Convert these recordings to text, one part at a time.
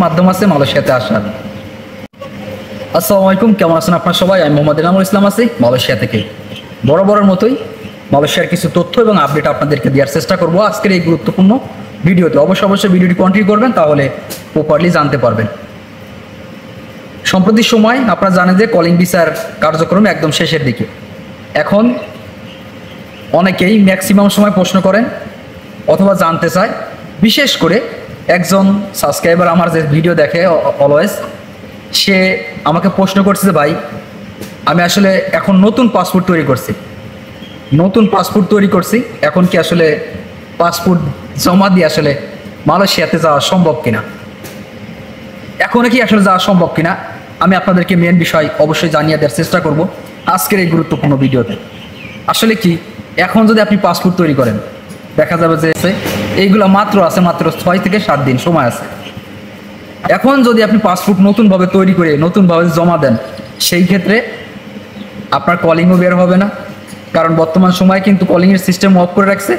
মাধ্যম আছে মালয়েশিয়াতে আসার। আসসালামু আলাইকুম, কেমন আছেন আপনারা সবাই? আমি মোহাম্মদ এনামুল ইসলাম আছি মালয়েশিয়া থেকে। বরাবরের মতোই মালয়েশিয়ার কিছু তথ্য এবং আপডেট আপনাদেরকে দেওয়ার চেষ্টা করব আজকের এই গুরুত্বপূর্ণ ভিডিওতে। অবশ্যই ভিডিওটি কন্টিনিউ করবেন, তাহলে প্রপারলি জানতে পারবেন। সম্প্রতি সময় আপনারা জানেন যে কলিং ভিসার কার্যক্রম একদম শেষের দিকে। এখন অনেকেই ম্যাক্সিমাম সময় প্রশ্ন করেন অথবা জানতে চায়, বিশেষ করে একজন সাবস্ক্রাইবার আমার যে ভিডিও দেখে অলওয়েজ, সে আমাকে প্রশ্ন করছে যে ভাই, আমি আসলে এখন নতুন পাসপোর্ট তৈরি করছি, এখন কি আসলে পাসপোর্ট জমা দিয়ে আসলে মালয়েশিয়াতে যাওয়া সম্ভব কিনা, এখনও কি আসলে যাওয়া সম্ভব কিনা, আমি আপনাদেরকে মেন বিষয় অবশ্যই জানিয়ে দেওয়ার চেষ্টা করব আজকের এই গুরুত্বপূর্ণ ভিডিওতে। আসলে কি, এখন যদি আপনি পাসপোর্ট তৈরি করেন, দেখা যাবে যে এইগুলো মাত্র 6 থেকে 7 দিন সময় আছে। এখন যদি আপনি পাসপোর্ট নতুনভাবে তৈরি করে নতুনভাবে জমা দেন, সেই ক্ষেত্রে আপনার কলিংও বের হবে না, কারণ বর্তমান সময়ে কিন্তু কলিংয়ের সিস্টেম অফ করে রাখছে।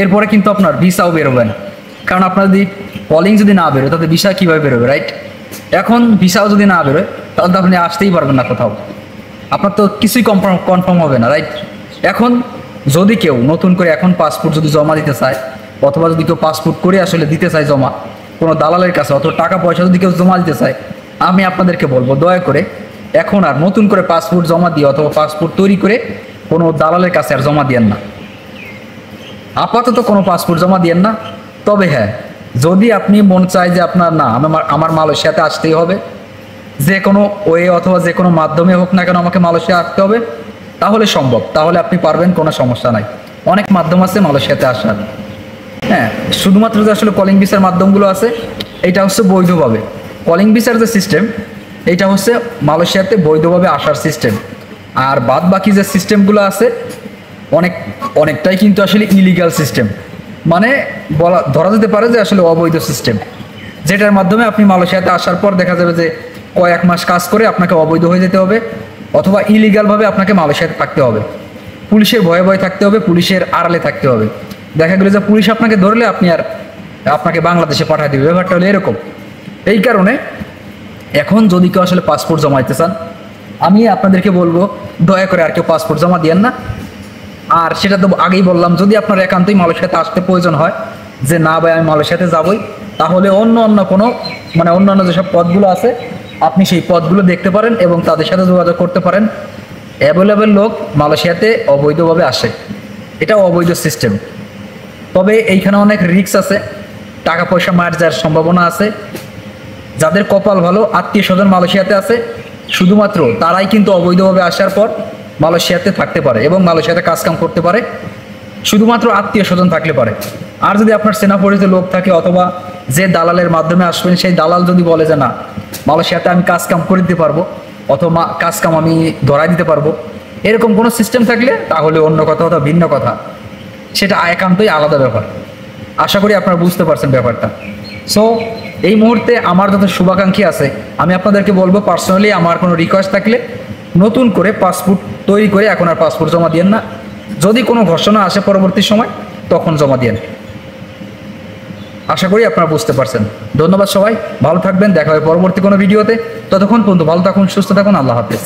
এরপরে কিন্তু আপনার ভিসাও বের হবে না, কারণ আপনার যদি কলিং যদি না বেরোয় তাহলে ভিসা কীভাবে বেরোবে, রাইট? এখন ভিসাও যদি না বেরোয় তাহলে তো আপনি আসতেই পারবেন না কোথাও, আপনার তো কিছুই কনফার্ম হবে না, রাইট? এখন যদি কেউ নতুন করে এখন পাসপোর্ট যদি জমা দিতে চায়, অথবা যদি কেউ পাসপোর্ট করে আসলে দিতে চায় জমা কোনো দালালের কাছে, অথবা টাকা পয়সা যদি কেউ জমা দিতে চায়, আমি আপনাদেরকে বলবো দয়া করে এখন আর নতুন করে পাসপোর্ট জমা দিয়ে অথবা পাসপোর্ট তৈরি করে কোনো দালালের কাছে আর জমা দিয়েন না। আপাতত কোনো পাসপোর্ট জমা দিয়েন না। তবে হ্যাঁ, যদি আপনি মন চায় যে আপনার না, আমার মালয়েশিয়াতে আসতেই হবে, যে কোনো ওয়ে অথবা যে কোনো মাধ্যমে হোক না কেন আমাকে মালয়েশিয়া আসতে হবে, তাহলে সম্ভব, তাহলে আপনি পারবেন, কোনো সমস্যা নাই। অনেক মাধ্যম আছে মালয়েশিয়াতে আসার। হ্যাঁ, শুধুমাত্র যে আসলে কলিং ভিসার মাধ্যমগুলো আছে, এটা হচ্ছে বৈধভাবে কলিং ভিসার যে সিস্টেম, এইটা হচ্ছে মালয়েশিয়াতে বৈধভাবে আসার সিস্টেম। আর বাদ বাকি যে সিস্টেমগুলো আছে অনেকটাই কিন্তু আসলে ইলিগাল সিস্টেম, মানে ধরা যেতে পারে যে আসলে অবৈধ সিস্টেম, যেটার মাধ্যমে আপনি মালয়েশিয়াতে আসার পর দেখা যাবে যে কয়েক মাস কাজ করে আপনাকে অবৈধ হয়ে যেতে হবে, অথবা ইলিগালভাবে আপনাকে মালয়েশিয়াতে থাকতে হবে, পুলিশের ভয়ে থাকতে হবে, পুলিশের আড়ালে থাকতে হবে। দেখা গেল যে পুলিশ আপনাকে ধরলে আপনাকে বাংলাদেশে পাঠিয়ে দেবে, ব্যাপারটা হলো এরকম। এই কারণে এখন যদি কেউ আসলে পাসপোর্ট জমা দিতে চান, আমি আপনাদেরকে বলবো দয়া করে আর কেউ পাসপোর্ট জমা দিয়েন না। আর সেটা তো আগেই বললাম, যদি আপনার একান্তই মালয়েশিয়াতে আসতে প্রয়োজন হয় যে না ভাই আমি মালয়েশিয়াতে যাবই, তাহলে অন্যান্য যেসব পদগুলো আছে আপনি সেই পদগুলো দেখতে পারেন এবং তাদের সাথে যোগাযোগ করতে পারেন। অ্যাভেলেবেল লোক মালয়েশিয়াতে অবৈধভাবে আসে, এটা অবৈধ সিস্টেম। তবে এইখানে অনেক রিস্ক আছে, টাকা পয়সা মার যাওয়ার সম্ভাবনা আছে। যাদের কপাল ভালো, আত্মীয় স্বজন মালয়েশিয়াতে আছে, শুধুমাত্র তারাই কিন্তু অবৈধভাবে আসার পর মালয়েশিয়াতে থাকতে পারে এবং মালয়েশিয়াতে কাজকাম করতে পারে, শুধুমাত্র আত্মীয় স্বজন থাকলে পারে। আর যদি আপনার সেনা পরিচিত লোক থাকে অথবা যে দালালের মাধ্যমে আসবেন, সেই দালাল যদি বলে যে না মালয়েশিয়াতে আমি কাজকাম করে দিতে পারবো অথবা কাজকাম আমি ধরাই দিতে পারবো, এরকম কোনো সিস্টেম থাকলে তাহলে অন্য কথা অথবা ভিন্ন কথা, সেটা একান্তই আলাদা ব্যাপার। আশা করি আপনারা বুঝতে পারছেন ব্যাপারটা। সো এই মুহূর্তে আমার যত শুভাকাঙ্ক্ষী আছে, আমি আপনাদেরকে বলবো পার্সোনালি আমার কোনো রিকোয়েস্ট থাকলে নতুন করে পাসপোর্ট তৈরি করে এখন আর পাসপোর্ট জমা দিয়েন না। যদি কোনো ঘোষণা আসে পরবর্তী সময়, তখন জমা দিয়েন। আশা করি আপনারা বুঝতে পারছেন। ধন্যবাদ সবাই, ভালো থাকবেন, দেখা হবে পরবর্তী কোনো ভিডিওতে। ততক্ষণ পর্যন্ত ভালো থাকুন, সুস্থ থাকুন, আল্লাহ হাফেজ।